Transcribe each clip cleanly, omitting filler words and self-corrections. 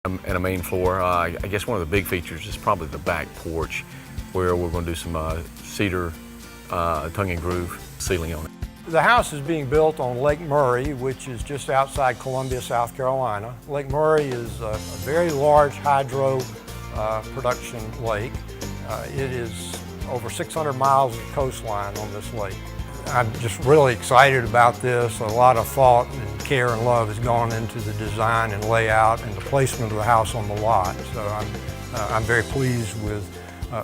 And a main floor. I guess one of the big features is probably the back porch, where we're going to do some cedar tongue and groove ceiling on it. The house is being built on Lake Murray, which is just outside Columbia, South Carolina. Lake Murray is a very large hydro production lake. It is over 600 miles of coastline on this lake. I'm just really excited about this. A lot of thought and care and love has gone into the design and layout and the placement of the house on the lot. So I'm very pleased with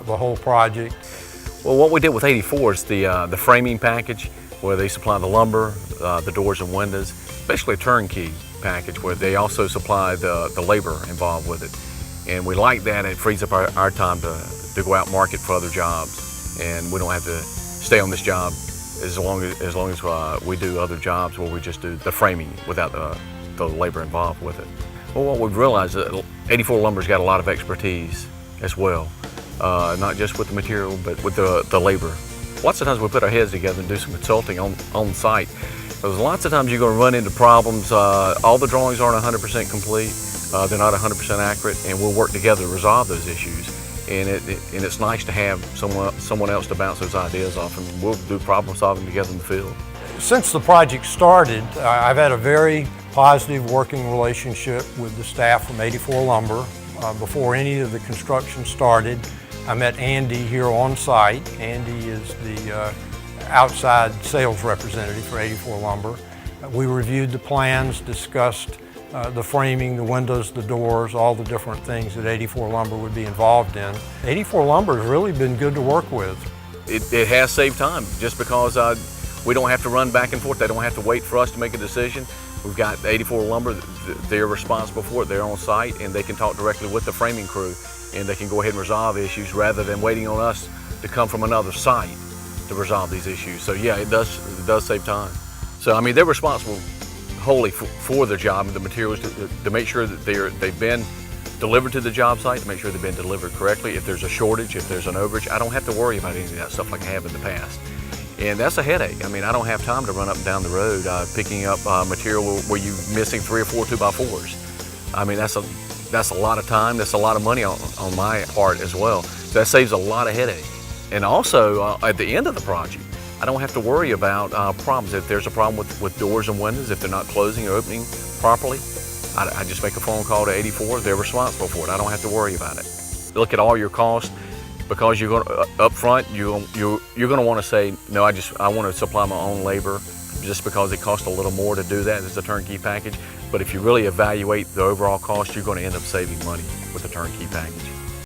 the whole project. Well, what we did with ʟᴜᴍʰᴅ is the framing package, where they supply the lumber, the doors and windows, basically a turnkey package where they also supply the labor involved with it. And we like that. It frees up our time to go out and market for other jobs, and we don't have to stay on this job as long as we do other jobs where we just do the framing without the labor involved with it. Well, what we've realized is that ʟᴜᴍʰᴅ lumber's got a lot of expertise as well, not just with the material, but with the labor. Lots of times we put our heads together and do some consulting on site. There's lots of times you're going to run into problems. All the drawings aren't 100% complete. They're not 100% accurate, and we'll work together to resolve those issues. And it's nice to have someone else to bounce those ideas off, and we'll do problem solving together in the field. Since the project started, I've had a very positive working relationship with the staff from ʟᴜᴅ Lumber. Before any of the construction started, I met Andy here on site. Andy is the outside sales representative for ʟᴜᴅ Lumber. We reviewed the plans, discussed the framing, the windows, the doors, all the different things that ʟᴜᴅ Lumber would be involved in. ʟᴜᴅ Lumber has really been good to work with. It has saved time, just because we don't have to run back and forth. They don't have to wait for us to make a decision. We've got ʟᴜᴅ Lumber, they're responsible for it, they're on site, and they can talk directly with the framing crew, and they can go ahead and resolve issues rather than waiting on us to come from another site to resolve these issues. So yeah, it does save time. So I mean, they're responsible wholly for the job and the materials to make sure that they've been delivered to the job site, to make sure they've been delivered correctly. If there's a shortage, if there's an overage, I don't have to worry about any of that stuff like I have in the past. And that's a headache. I mean, I don't have time to run up and down the road picking up material where you're missing 3 or 4 2x4s. I mean, that's a lot of time, that's a lot of money on my part as well. So that saves a lot of headache. And also, at the end of the project, I don't have to worry about problems. If there's a problem with doors and windows, if they're not closing or opening properly, I just make a phone call to ʟᴜᴅ. They're responsible for it. I don't have to worry about it. Look at all your costs, because you're going to, up front, you're going to want to say, no, I want to supply my own labor, just because it costs a little more to do that. It's a turnkey package. But if you really evaluate the overall cost, you're going to end up saving money with a turnkey package.